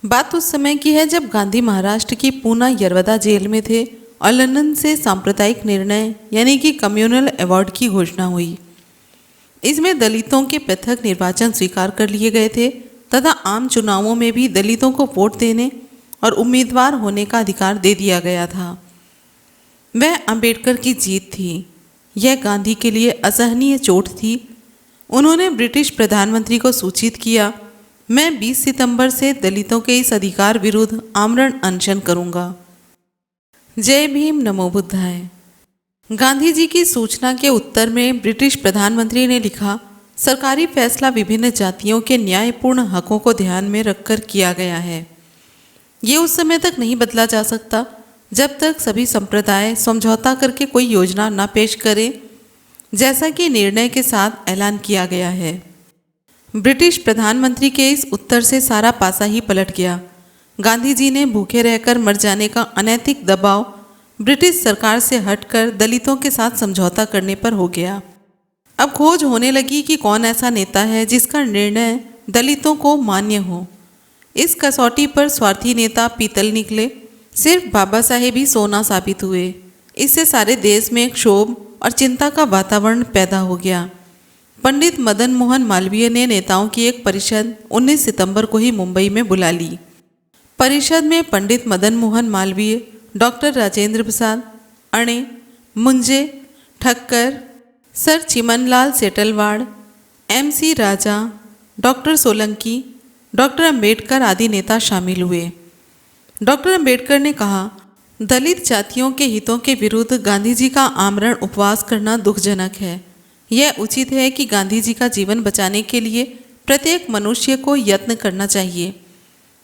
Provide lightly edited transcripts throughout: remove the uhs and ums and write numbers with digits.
बात उस समय की है जब गांधी महाराष्ट्र की पूना यरवदा जेल में थे और लंदन से सांप्रदायिक निर्णय यानी कि कम्युनल अवार्ड की घोषणा हुई। इसमें दलितों के पृथक निर्वाचन स्वीकार कर लिए गए थे तथा आम चुनावों में भी दलितों को वोट देने और उम्मीदवार होने का अधिकार दे दिया गया था। वह अंबेडकर की जीत थी। यह गांधी के लिए असहनीय चोट थी। उन्होंने ब्रिटिश प्रधानमंत्री को सूचित किया, मैं 20 सितंबर से दलितों के इस अधिकार विरुद्ध आमरण अनशन करूंगा। जय भीम, नमो बुद्धाय। गांधी जी की सूचना के उत्तर में ब्रिटिश प्रधानमंत्री ने लिखा, सरकारी फैसला विभिन्न जातियों के न्यायपूर्ण हकों को ध्यान में रखकर किया गया है। ये उस समय तक नहीं बदला जा सकता जब तक सभी संप्रदाय समझौता करके कोई योजना न पेश करें, जैसा कि निर्णय के साथ ऐलान किया गया है। ब्रिटिश प्रधानमंत्री के इस उत्तर से सारा पासा ही पलट गया। गांधी जी ने भूखे रहकर मर जाने का अनैतिक दबाव ब्रिटिश सरकार से हटकर दलितों के साथ समझौता करने पर हो गया। अब खोज होने लगी कि कौन ऐसा नेता है जिसका निर्णय दलितों को मान्य हो। इस कसौटी पर स्वार्थी नेता पीतल निकले। सिर्फ बाबा साहेब ही सोना साबित हुए। इससे सारे देश में क्षोभ और चिंता का वातावरण पैदा हो गया। पंडित मदन मोहन मालवीय ने नेताओं की एक परिषद 19 सितंबर को ही मुंबई में बुला ली। परिषद में पंडित मदन मोहन मालवीय, डॉक्टर राजेंद्र प्रसाद, अणे, मुंजे, ठक्कर, सर चिमनलाल सेटलवाड़, MC राजा, डॉक्टर सोलंकी, डॉक्टर अंबेडकर आदि नेता शामिल हुए। डॉक्टर अंबेडकर ने कहा, दलित जातियों के हितों के विरुद्ध गांधी जी का आमरण उपवास करना दुखजनक है। यह उचित है कि गांधी जी का जीवन बचाने के लिए प्रत्येक मनुष्य को यत्न करना चाहिए,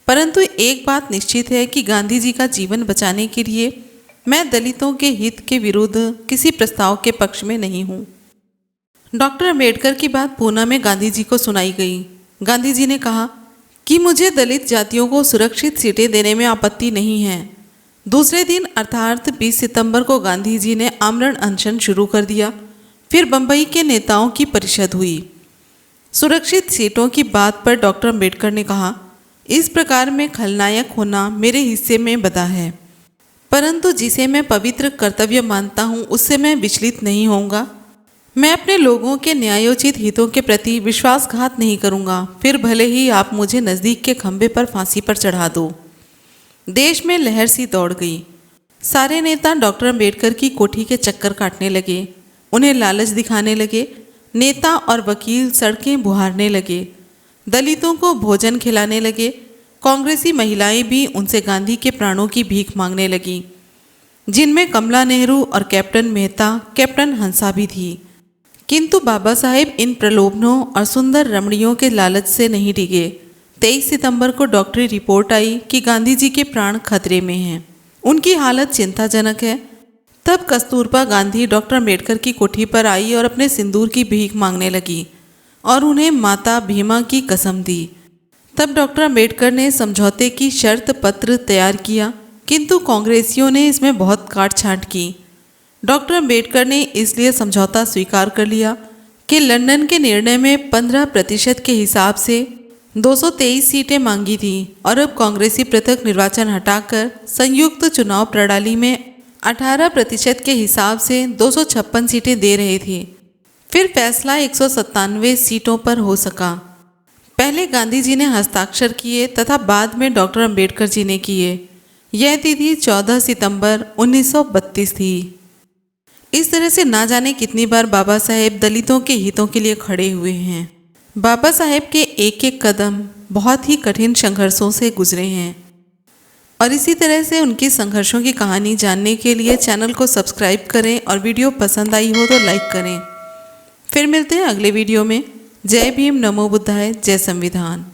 परंतु एक बात निश्चित है कि गांधी जी का जीवन बचाने के लिए मैं दलितों के हित के विरुद्ध किसी प्रस्ताव के पक्ष में नहीं हूँ। डॉक्टर अंबेडकर की बात पूना में गांधी जी को सुनाई गई। गांधी जी ने कहा कि मुझे दलित जातियों को सुरक्षित सीटें देने में आपत्ति नहीं है। दूसरे दिन अर्थात 20 सितंबर को गांधी जी ने आमरण अनशन शुरू कर दिया। फिर बंबई के नेताओं की परिषद हुई। सुरक्षित सीटों की बात पर डॉक्टर अंबेडकर ने कहा, इस प्रकार में खलनायक होना मेरे हिस्से में बदा है, परंतु जिसे मैं पवित्र कर्तव्य मानता हूँ उससे मैं विचलित नहीं होऊंगा। मैं अपने लोगों के न्यायोचित हितों के प्रति विश्वासघात नहीं करूंगा, फिर भले ही आप मुझे नज़दीक के खंभे पर फांसी पर चढ़ा दो। देश में लहर सी दौड़ गई। सारे नेता डॉक्टर अंबेडकर की कोठी के चक्कर काटने लगे, उन्हें लालच दिखाने लगे। नेता और वकील सड़कें बुहारने लगे, दलितों को भोजन खिलाने लगे। कांग्रेसी महिलाएं भी उनसे गांधी के प्राणों की भीख मांगने लगीं, जिनमें कमला नेहरू और कैप्टन मेहता, कैप्टन हंसा भी थी। किंतु बाबा साहेब इन प्रलोभनों और सुंदर रमणियों के लालच से नहीं डिगे। 23 सितंबर को डॉक्टरी रिपोर्ट आई कि गांधी जी के प्राण खतरे में हैं, उनकी हालत चिंताजनक है। तब कस्तूरबा गांधी डॉक्टर अंबेडकर की कोठी पर आई और अपने सिंदूर की भीख मांगने लगी और उन्हें माता भीमा की कसम दी। तब डॉक्टर अंबेडकर ने समझौते की शर्त पत्र तैयार किया, किंतु कांग्रेसियों ने इसमें बहुत काट छांट की। डॉक्टर अंबेडकर ने इसलिए समझौता स्वीकार कर लिया कि लंदन के निर्णय में 15% के हिसाब से 223 सीटें मांगी थी और अब कांग्रेसी पृथक निर्वाचन हटाकर संयुक्त चुनाव प्रणाली में 18% के हिसाब से 256 सीटें दे रहे थे। फिर फैसला 197 सीटों पर हो सका। पहले गांधी जी ने हस्ताक्षर किए तथा बाद में डॉक्टर अंबेडकर जी ने किए। यह तिथि 14 सितंबर 1932 थी। इस तरह से ना जाने कितनी बार बाबा साहेब दलितों के हितों के लिए खड़े हुए हैं। बाबा साहेब के एक एक कदम बहुत ही कठिन संघर्षों से गुजरे हैं और इसी तरह से उनकी संघर्षों की कहानी जानने के लिए चैनल को सब्सक्राइब करें और वीडियो पसंद आई हो तो लाइक करें। फिर मिलते हैं अगले वीडियो में। जय भीम, नमो बुद्धाय, जय संविधान।